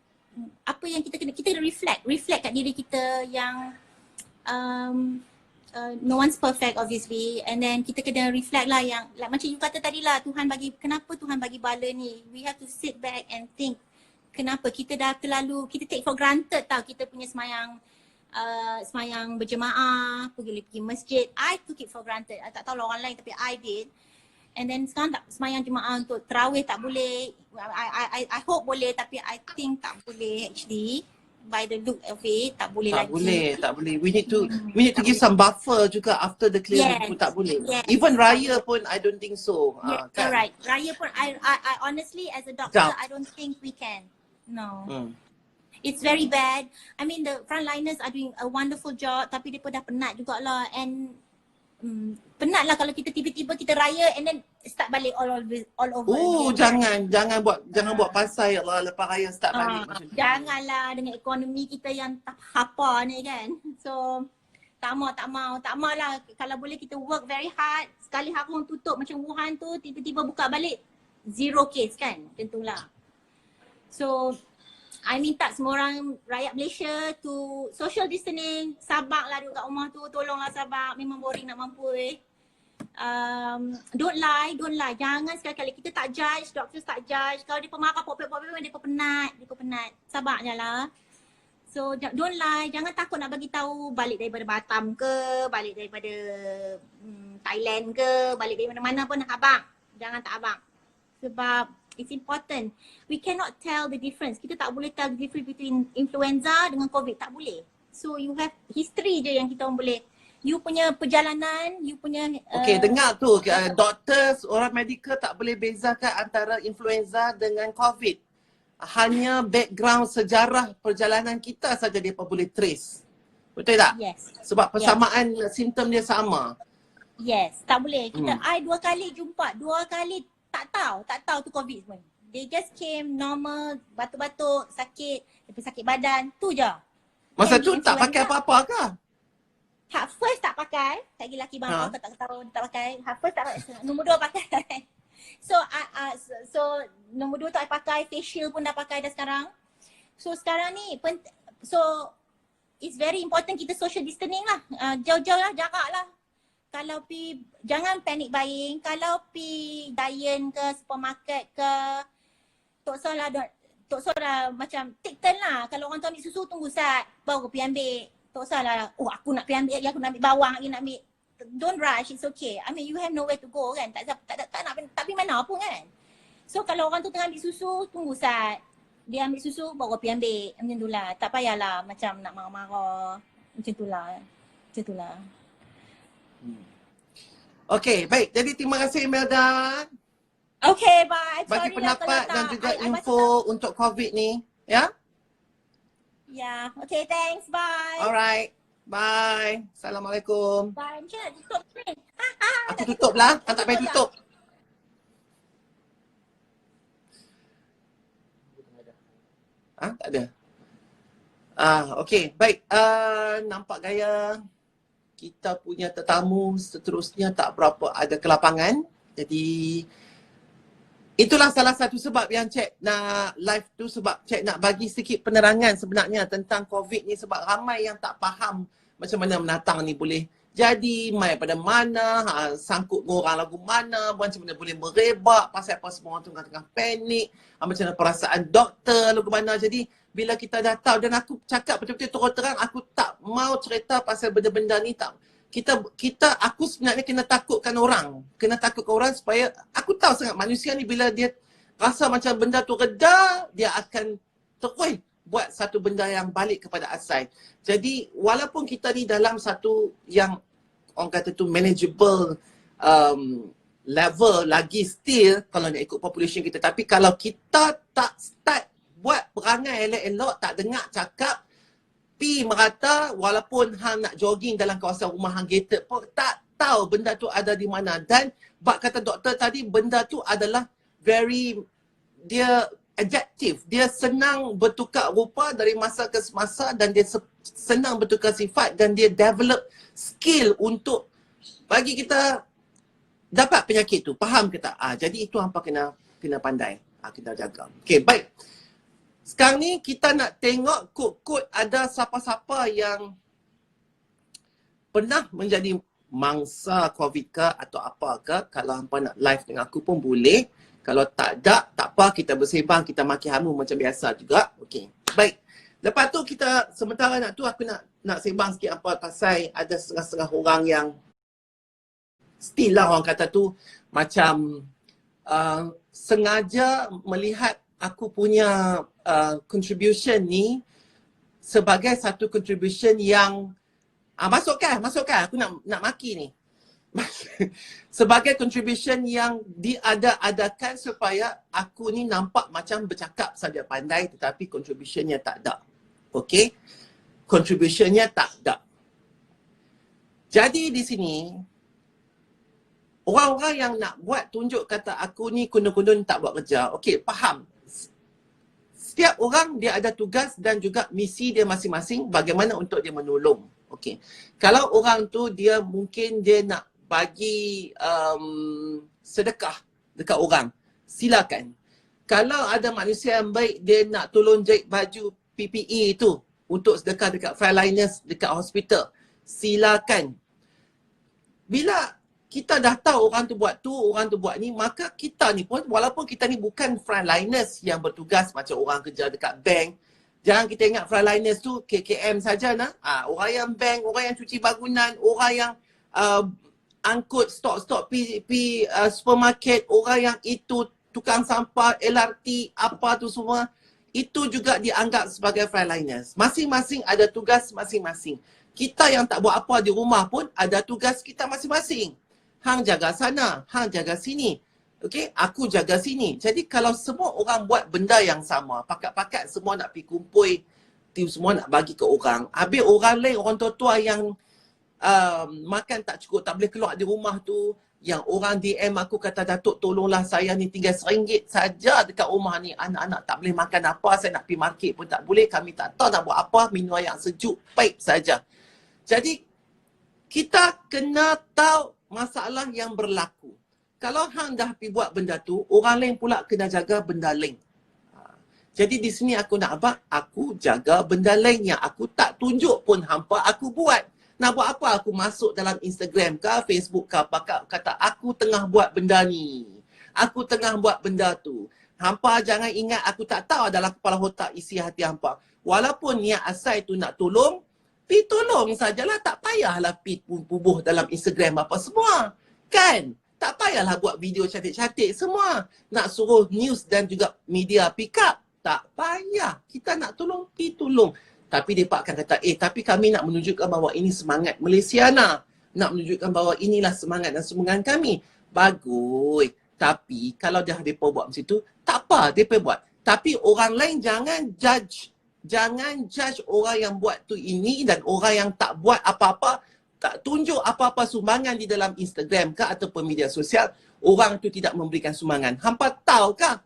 apa yang kita reflect kat diri kita yang no one's perfect obviously, and then kita kena reflect lah yang like macam you kata tadi lah, kenapa Tuhan bagi bala ni. We have to sit back and think kenapa kita dah terlalu, kita take for granted tau kita punya semayang berjemaah, pergi masjid. I took it for granted. I tak tahu lah orang lain tapi I did. And then sekarang tak semayang jemaah untuk tarawih tak boleh. I hope boleh tapi I think tak boleh actually. By the look of it, tak boleh lagi. Tak boleh. We need to give some buffer juga after the clearing pun tak boleh. Even raya pun I don't think so. Kan? Right. Raya pun I honestly as a doctor I don't think we can. No. It's very bad. I mean the frontliners are doing a wonderful job tapi mereka dah penat jugalah and penat lah kalau kita tiba-tiba kita raya and then start balik all over again. Jangan buat pasal ya Allah lepas raya start balik macam tu. Janganlah dengan ekonomi kita yang tak apa ni kan. So tak mau lah. Kalau boleh kita work very hard. Sekali harum tutup macam Wuhan tu, tiba-tiba buka balik 0 case kan. Tentulah. So I minta semua orang rakyat Malaysia to social distancing, sabak lah duduk kat rumah tu, tolonglah sabak, memang boring nak mampu don't lie. Jangan sekali-kali kita tak judge, doktor tak judge. Kalau dia pemarah, pop-pop, dia penat. Sabarnya lah. So don't lie, jangan takut nak bagi tahu balik daripada Batam ke, balik daripada Thailand ke, balik dari mana-mana pun abang. Jangan tak abang. Sebab it's important. We cannot tell the difference. Kita tak boleh tell the difference between influenza dengan COVID, tak boleh. So you have history je yang kita orang boleh. You punya perjalanan, you punya Okey, dengar tu, doktor, orang medical tak boleh bezakan antara influenza dengan COVID. Hanya background sejarah perjalanan kita saja dia boleh trace. Betul tak? Yes. Sebab persamaan simptom dia sama. Yes, tak boleh. Kita I 2 kali jumpa, 2 kali tak tahu tu COVID pun. They just came normal, batuk-batuk, sakit, lepas sakit badan, tu je. Masa And tu tak pakai apa-apa ke? First tak pakai, lagi laki bang kau tak tahu dia tak pakai. First tak pakai, nombor 2 pakai. So nombor 2 tu I pakai, facial pun dah pakai dah sekarang. So sekarang ni so it's very important kita social distancing lah. Jauh-jauh lah, jarak lah. Kalau jangan panic buying. Kalau Giant ke supermarket ke, tak salah macam take turn lah. Kalau orang tu ambil susu, tunggu sat baru pergi ambil. Tak salah, aku nak pergi ambil lagi, aku nak ambil bawang lagi, nak ambil. Don't rush, it's okay. I mean you have nowhere to go kan. Tak nak pergi mana pun kan. So kalau orang tu tengah ambil susu, tunggu sat. Dia ambil susu, baru pergi ambil. Macam tu lah. Tak payahlah macam nak marah-marah. Macam tu lah. Okey, baik. Jadi terima kasih Imelda. Okay, bye. Bagi Sorry pendapat lah dan juga I info untuk COVID ni. Ya? Yeah. Okay, thanks. Bye. Alright. Bye. Assalamualaikum. Bye. Macam nak tutup ni? Aku tutup lah. Tak payah tutup. Tak ada. Okey. Baik. Nampak gaya kita punya tetamu seterusnya tak berapa ada kelapangan. Jadi itulah salah satu sebab yang Cik nak live tu, sebab Cik nak bagi sedikit penerangan sebenarnya tentang COVID ni, sebab ramai yang tak faham macam mana menatang ni boleh jadi, mai pada mana, sangkut dengan orang lagu mana, macam mana boleh merebak, pasal apa semua orang tengah panik, macam mana perasaan doktor lagu mana. Jadi bila kita dah tahu, dan aku cakap betul-betul terus terang, aku tak mau cerita pasal benda-benda ni. Tak. Aku sebenarnya kena takutkan orang supaya aku tahu sangat manusia ni bila dia rasa macam benda tu reda, dia akan terus buat satu benda yang balik kepada asal. Jadi walaupun kita ni dalam satu yang orang kata tu manageable level lagi still kalau nak ikut population kita, tapi kalau kita tak start buat perangai elok-elok, tak dengar cakap, merata, walaupun hang nak jogging dalam kawasan rumah hang gated pun tak tahu benda tu ada di mana. Dan bak kata doktor tadi, benda tu adalah dia adaptive, dia senang bertukar rupa dari masa ke semasa, dan dia senang bertukar sifat, dan dia develop skill untuk bagi kita dapat penyakit tu. Faham ke tak? Jadi itu hampa kena pandai, kita jaga. Okey, baik. Sekarang ni kita nak tengok kod-kod ada siapa-siapa yang pernah menjadi mangsa COVID ke atau apa ke. Kalau hampa nak live dengan aku pun boleh. Kalau tak ada, tak apa, kita bersembang, kita maki hamu macam biasa juga. Okey, baik. Lepas tu kita sementara aku nak sembang sikit apa pasal ada setengah-setengah orang yang still lah orang kata tu macam sengaja melihat aku punya contribution ni sebagai satu contribution yang masukkan aku nak maki ni sebagai contribution yang diada-adakan supaya aku ni nampak macam bercakap saja pandai, tetapi contributionnya tak ada. Okey, contributionnya tak ada. Jadi di sini orang-orang yang nak buat tunjuk kata aku ni kundun-kundun tak buat kerja. Okey, faham. Setiap orang dia ada tugas dan juga misi dia masing-masing bagaimana untuk dia menolong. Okey. Kalau orang tu dia mungkin dia nak bagi sedekah dekat orang, silakan. Kalau ada manusia yang baik dia nak tolong jahit baju PPE tu untuk sedekah dekat frontliners dekat hospital, silakan. Bila kita dah tahu orang tu buat tu, orang tu buat ni, maka kita ni pun, walaupun kita ni bukan frontliners yang bertugas macam orang kerja dekat bank, jangan kita ingat frontliners tu KKM saja nah. Orang yang bank, orang yang cuci bangunan, orang yang angkut stok-stok pi supermarket, orang yang itu tukang sampah, LRT, apa tu semua, itu juga dianggap sebagai frontliners. Masing-masing ada tugas masing-masing. Kita yang tak buat apa di rumah pun ada tugas kita masing-masing. Hang jaga sana, hang jaga sini. Okey, aku jaga sini. Jadi kalau semua orang buat benda yang sama, pakat-pakat semua nak pergi kumpul, semua nak bagi ke orang. Habis orang lain, orang tua-tua yang makan tak cukup, tak boleh keluar di rumah tu, yang orang DM aku kata, Datuk tolonglah saya ni tinggal RM1 saja dekat rumah ni. Anak-anak tak boleh makan apa, saya nak pergi market pun tak boleh. Kami tak tahu nak buat apa, minum air yang sejuk, paip saja. Jadi, kita kena tahu masalah yang berlaku. Kalau hang dah pergi buat benda tu, orang lain pula kena jaga benda lain. Jadi di sini aku nak apa? Aku jaga benda lain yang aku tak tunjuk pun hampa aku buat. Nak buat apa? Aku masuk dalam Instagram ke, Facebook ke, kata aku tengah buat benda ni. Aku tengah buat benda tu. Hampa jangan ingat aku tak tahu dalam kepala otak isi hati hampa. Walaupun niat asal tu nak tolong, pi tolong sajalah, tak payahlah pi pubuh dalam Instagram apa semua. Kan? Tak payahlah buat video cantik-cantik semua. Nak suruh news dan juga media pick up. Tak payah. Kita nak tolong, pi tolong. Tapi mereka akan kata, tapi kami nak menunjukkan bahawa ini semangat Malaysiana. Nak menunjukkan bahawa inilah semangat dan sumbangan kami. Bagus. Tapi kalau dah mereka buat macam tu, tak apa mereka buat. Tapi orang lain jangan judge. Jangan judge orang yang buat tu ini dan orang yang tak buat apa-apa, tak tunjuk apa-apa sumbangan di dalam Instagram ke ataupun media sosial, orang tu tidak memberikan sumbangan. Hampa tahu kah?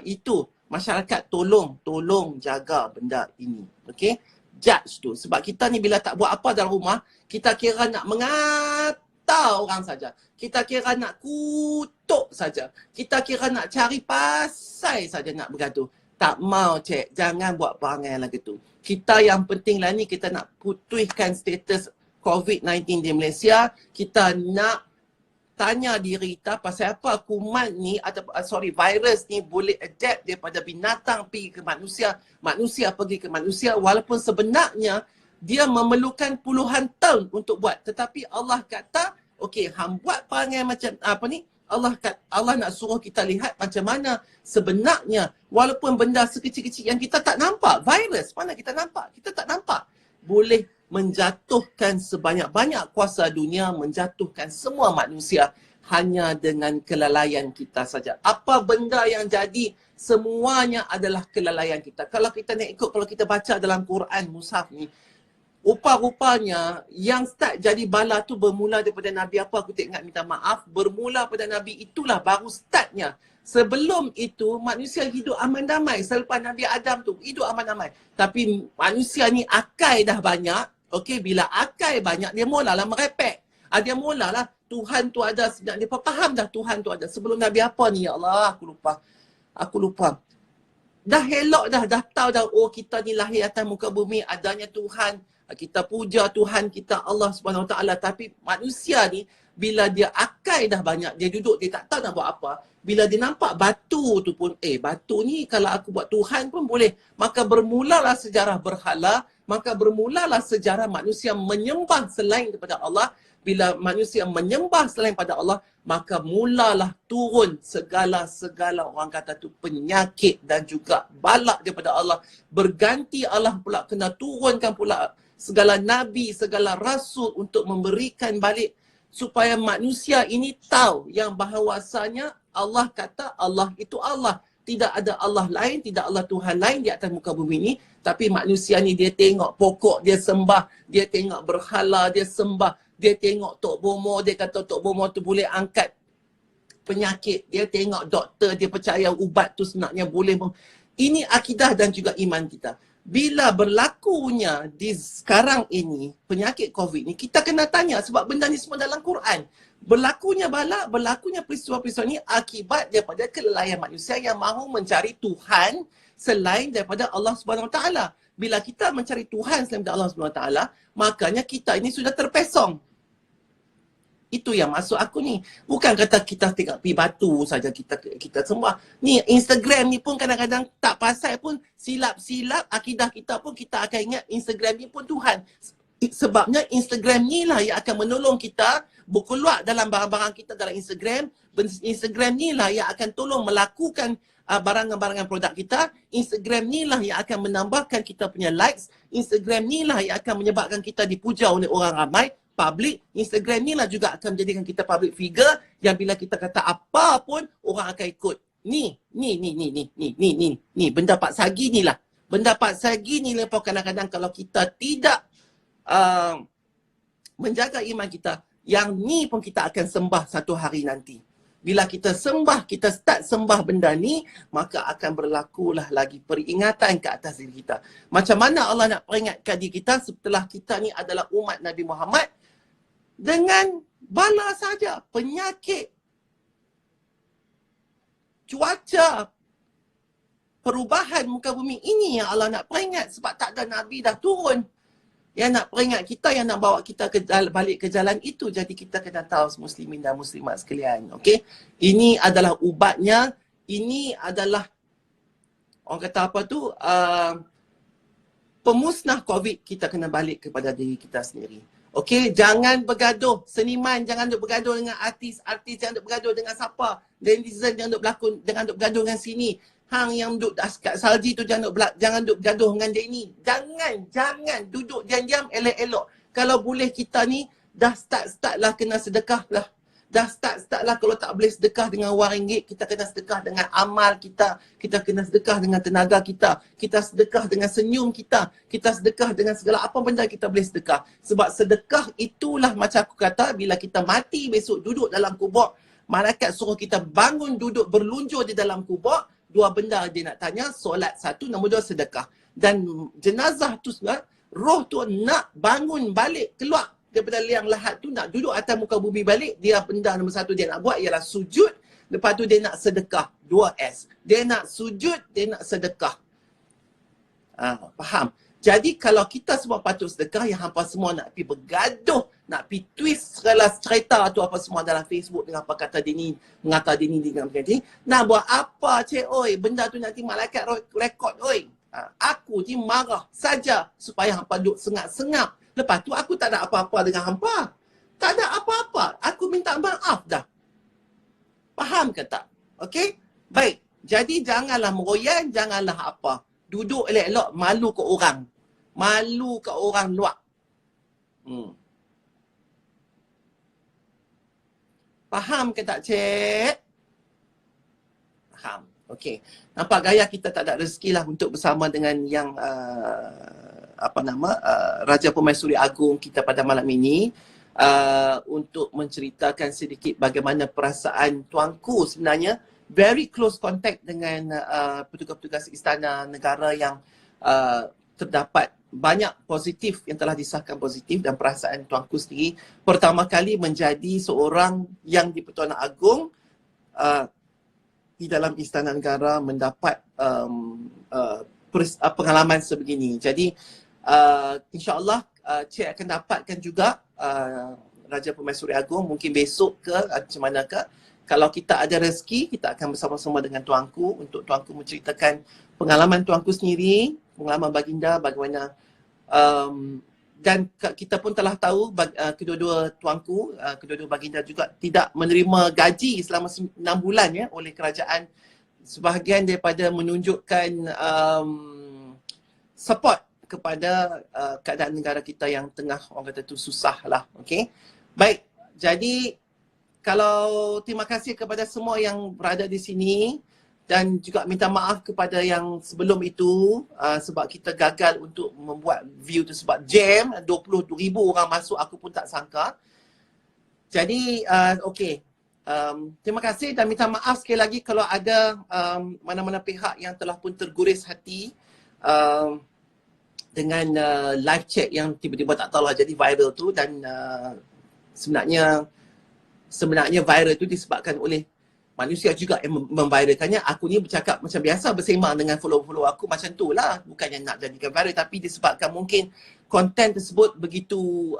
Itu. Masyarakat tolong jaga benda ini. Okey? Judge tu. Sebab kita ni bila tak buat apa dalam rumah, kita kira nak mengata orang saja. Kita kira nak kutuk saja. Kita kira nak cari pasal saja nak bergaduh. Tak mau cik, jangan buat perangai lagi tu. Kita yang penting lah ni, kita nak putihkan status COVID-19 di Malaysia. Kita nak tanya diri kita pasal apa kuman ni atau virus ni boleh adapt daripada binatang pergi ke manusia, manusia pergi ke manusia, walaupun sebenarnya dia memerlukan puluhan tahun untuk buat. Tetapi Allah kata, okey, hang buat perangai macam apa ni? Allah nak suruh kita lihat macam mana sebenarnya walaupun benda sekecil-kecil yang kita tak nampak, virus mana kita nampak, kita tak nampak, boleh menjatuhkan sebanyak-banyak kuasa dunia, menjatuhkan semua manusia hanya dengan kelalaian kita saja. Apa benda yang jadi, semuanya adalah kelalaian kita. Kalau kita nak ikut, kalau kita baca dalam Quran, Mushaf ni, rupa-rupanya yang start jadi bala tu bermula daripada Nabi apa, aku tak ingat, minta maaf. Bermula pada Nabi itulah baru startnya. Sebelum itu manusia hidup aman damai. Selepas Nabi Adam tu hidup aman damai. Tapi manusia ni akai dah banyak. Okey, bila akai banyak dia mulalah merepek. Dia mulalah Tuhan tu ada. Dia faham dah Tuhan tu ada. Sebelum Nabi apa ni? Ya Allah, aku lupa. Dah elok dah tahu dah, oh kita ni lahir atas muka bumi, adanya Tuhan. Kita puja Tuhan kita Allah Subhanahu Wa Taala. Tapi manusia ni bila dia akai dah banyak, dia duduk, dia tak tahu nak buat apa. Bila dia nampak batu tu pun, batu ni kalau aku buat Tuhan pun boleh. Maka bermulalah sejarah berhala, maka bermulalah sejarah manusia menyembah selain daripada Allah. Bila manusia menyembah selain pada Allah, maka mulalah turun segala orang kata tu penyakit dan juga balak daripada Allah. Berganti Allah pula kena turunkan pula segala nabi, segala rasul untuk memberikan balik supaya manusia ini tahu yang bahawasanya Allah kata Allah itu Allah. Tidak ada Allah lain, tidak Allah Tuhan lain di atas muka bumi ini. Tapi manusia ni dia tengok pokok dia sembah, dia tengok berhala dia sembah, dia tengok Tok Bomo, dia kata Tok Bomo tu boleh angkat penyakit. Dia tengok doktor, dia percaya ubat tu sebenarnya boleh. Ini akidah dan juga iman kita. Bila berlakunya di sekarang ini penyakit COVID ni, kita kena tanya sebab benda ni semua dalam Quran. Berlakunya bala, berlakunya peristiwa-peristiwa ni akibat daripada kelalaian manusia yang mahu mencari Tuhan selain daripada Allah Subhanahu Wa Taala. Bila kita mencari Tuhan selain daripada Allah Subhanahu Wa Taala, makanya kita ini sudah terpesong. Itu yang maksud aku ni. Bukan kata kita tengok pi batu saja kita sembah. Ni Instagram ni pun kadang-kadang tak pasal pun silap-silap akidah kita pun kita akan ingat Instagram ni pun Tuhan. Sebabnya Instagram ni lah yang akan menolong kita berkeluar dalam barang-barang kita dalam Instagram. Instagram ni lah yang akan tolong melakukan barangan-barangan produk kita. Instagram ni lah yang akan menambahkan kita punya likes. Instagram ni lah yang akan menyebabkan kita dipuja oleh orang ramai. Public. Instagram ni lah juga akan menjadikan kita public figure yang bila kita kata apa pun orang akan ikut. Ni benda Pak Sagi ni lah. Benda Pak Sagi ni lepas kadang-kadang kalau kita tidak menjaga iman kita, yang ni pun kita akan sembah satu hari nanti. Bila kita sembah, kita start sembah benda ni, maka akan berlakulah lagi peringatan ke atas diri kita. Macam mana Allah nak peringatkan diri kita setelah kita ni adalah umat Nabi Muhammad? Dengan bala saja, penyakit, cuaca, perubahan muka bumi ini yang Allah nak peringat sebab tak ada Nabi dah turun. Yang nak peringat kita, yang nak bawa kita balik ke jalan itu. Jadi kita kena tahu muslimin dan muslimat sekalian. Okay? Ini adalah ubatnya. Ini adalah, orang kata apa tu, pemusnah COVID. Kita kena balik kepada diri kita sendiri. Okey, jangan bergaduh. Seniman jangan duk bergaduh dengan artis. Artis jangan duk bergaduh dengan siapa. Netizen jangan duk berlakon, jangan duk bergaduh dengan sini. Hang yang duk kat salji tu jangan duk bergaduh dengan dia ini. Jangan duduk diam-diam elok-elok. Kalau boleh kita ni dah start lah kena sedekah lah. Dah start lah kalau tak boleh sedekah dengan RM1, kita kena sedekah dengan amal kita. Kita kena sedekah dengan tenaga kita. Kita sedekah dengan senyum kita. Kita sedekah dengan segala apa benda kita boleh sedekah. Sebab sedekah itulah macam aku kata, bila kita mati besok duduk dalam kubur, malaikat suruh kita bangun duduk berlunjur di dalam kubur. Dua benda dia nak tanya, solat satu, nombor dua sedekah. Dan jenazah tu sebenarnya, roh tu nak bangun balik, keluar daripada liang lahat tu, nak duduk atas muka bumi balik. Dia benda nombor satu dia nak buat ialah sujud. Lepas tu dia nak sedekah. 2S. Dia nak sujud, dia nak sedekah. Faham? Jadi kalau kita semua patut sedekah, yang hampa semua nak pergi bergaduh, nak pergi twist segala cerita tu apa semua dalam Facebook dengan apa kata dia ni, mengata dia ni dengan begini. Nak buat apa cik oi? Benda tu nanti malaikat rekod oi. Aku ni marah saja supaya hampa duduk sengap-sengap. Lepas tu aku tak ada apa-apa dengan hampa. Tak ada apa-apa. Aku minta maaf dah. Faham ke tak? Okey? Baik. Jadi janganlah meroyan, janganlah apa. Duduk elok-elok, malu ke orang. Malu ke orang luar. Faham ke tak, cik? Faham. Okey. Nampak gaya kita tak ada rezeki lah untuk bersama dengan yang Raja Permaisuri Agung kita pada malam ini, untuk menceritakan sedikit bagaimana perasaan tuanku sebenarnya very close contact dengan petugas-petugas istana negara yang terdapat banyak positif yang telah disahkan positif, dan perasaan tuanku sendiri pertama kali menjadi seorang yang di Pertuanan Agong di dalam istana negara mendapat pengalaman sebegini. Jadi InsyaAllah Cik akan dapatkan juga Raja Permaisuri Agung mungkin besok ke macam mana ke. Kalau kita ada rezeki, kita akan bersama-sama dengan tuanku untuk tuanku menceritakan pengalaman tuanku sendiri, pengalaman baginda bagaimana, dan kita pun telah tahu kedua-dua tuanku, kedua-dua baginda juga tidak menerima gaji selama 6 bulan ya oleh kerajaan, sebahagian daripada menunjukkan support kepada keadaan negara kita yang tengah orang kata tu susah lah. Okay? Baik, jadi kalau terima kasih kepada semua yang berada di sini, dan juga minta maaf kepada yang sebelum itu sebab kita gagal untuk membuat view tu sebab jam, 22,000 orang masuk, aku pun tak sangka. Jadi okay, terima kasih dan minta maaf sekali lagi kalau ada mana-mana pihak yang telah pun terguris hati dengan live chat yang tiba-tiba tak tahulah jadi viral tu, dan sebenarnya viral tu disebabkan oleh manusia juga yang memviralkannya. Aku ni bercakap macam biasa, bersembang dengan follow-follow aku macam tu lah, bukannya nak jadikan viral, tapi disebabkan mungkin konten tersebut begitu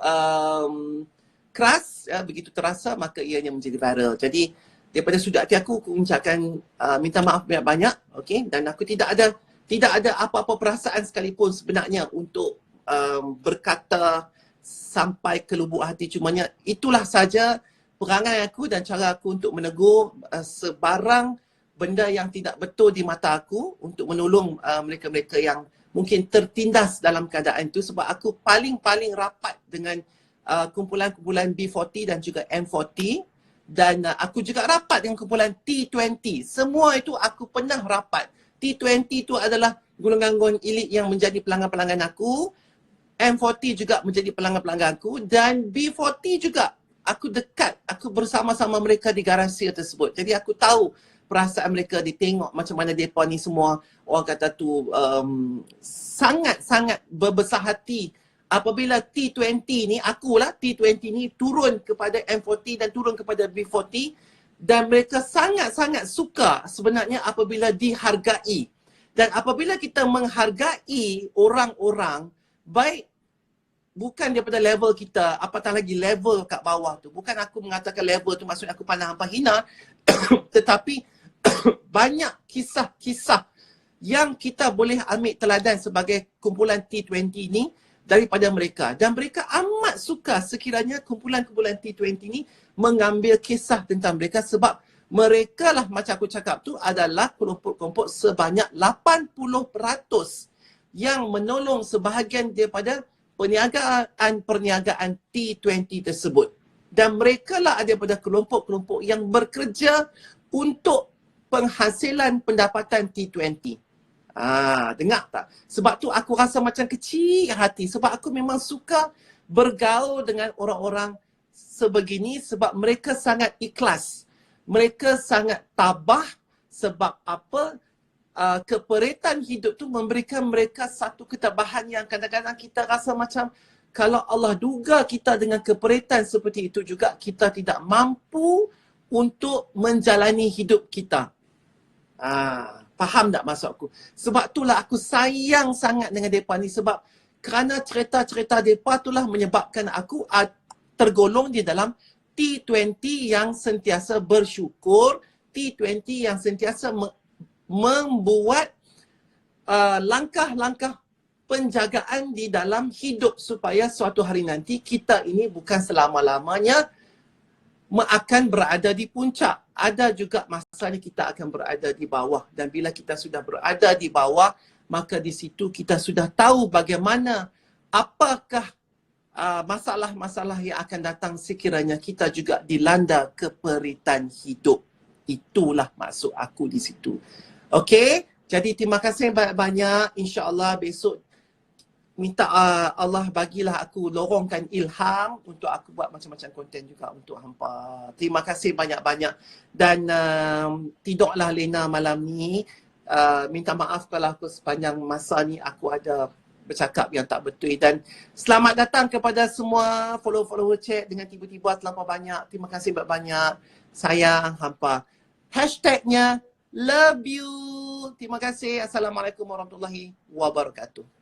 keras, begitu terasa, maka ianya menjadi viral. Jadi daripada sudut hati aku ucapkan minta maaf banyak-banyak, okey, dan aku tidak ada apa-apa perasaan sekalipun sebenarnya untuk berkata sampai ke lubuk hati. Cumanya itulah saja perangai aku dan cara aku untuk menegur sebarang benda yang tidak betul di mata aku untuk menolong mereka-mereka yang mungkin tertindas dalam keadaan itu, sebab aku paling rapat dengan kumpulan-kumpulan B40 dan juga M40, dan aku juga rapat dengan kumpulan T20. Semua itu aku pernah rapat. T20 itu adalah golongan-golongan elit yang menjadi pelanggan-pelanggan aku, M40 juga menjadi pelanggan-pelanggan aku, dan B40 juga aku dekat, aku bersama-sama mereka di garasi tersebut. Jadi aku tahu perasaan mereka, ditengok macam mana mereka ni semua, orang kata tu sangat-sangat berbesar hati apabila T20 ni, akulah T20 ni turun kepada M40 dan turun kepada B40, dan mereka sangat-sangat suka sebenarnya apabila dihargai. Dan apabila kita menghargai orang-orang, baik bukan daripada level kita, apatah lagi level kat bawah tu. Bukan aku mengatakan level tu maksudnya aku pandang hampa hina, tetapi banyak kisah-kisah yang kita boleh ambil teladan sebagai kumpulan T20 ni daripada mereka. Dan mereka amat suka sekiranya kumpulan-kumpulan T20 ni mengambil kisah tentang mereka, sebab mereka lah, macam aku cakap tu, adalah kelompok-kelompok sebanyak 80% yang menolong sebahagian daripada perniagaan T20 tersebut. Dan mereka lah daripada kelompok-kelompok yang bekerja untuk penghasilan pendapatan T20. Dengar tak? Sebab tu aku rasa macam kecil hati, sebab aku memang suka bergaul dengan orang-orang sebegini, sebab mereka sangat ikhlas. Mereka sangat tabah. Sebab apa? Keperitan hidup tu memberikan mereka satu ketabahan yang kadang-kadang kita rasa macam kalau Allah duga kita dengan keperitan seperti itu juga, kita tidak mampu untuk menjalani hidup kita. Faham tak maksud aku? Sebab itulah aku sayang sangat dengan mereka ni, sebab kerana cerita-cerita mereka itulah menyebabkan aku tergolong di dalam T20 yang sentiasa bersyukur, T20 yang sentiasa membuat langkah-langkah penjagaan di dalam hidup supaya suatu hari nanti kita ini bukan selama-lamanya akan berada di puncak. Ada juga masanya kita akan berada di bawah. Dan bila kita sudah berada di bawah, maka di situ kita sudah tahu bagaimana, apakah masalah-masalah yang akan datang sekiranya kita juga dilanda keperitan hidup. Itulah maksud aku di situ. Okey, jadi terima kasih banyak-banyak. InsyaAllah besok minta Allah bagilah aku lorongkan ilham untuk aku buat macam-macam konten juga untuk hampa. Terima kasih banyak-banyak. Dan tidaklah Lena malam ni. Minta maaf kalau aku sepanjang masa ni aku ada bercakap yang tak betul. Dan selamat datang kepada semua follower-follower chat dengan tiba-tiba terlampau banyak. Terima kasih banyak-banyak. Sayang hampa. Hashtagnya love you. Terima kasih. Assalamualaikum warahmatullahi wabarakatuh.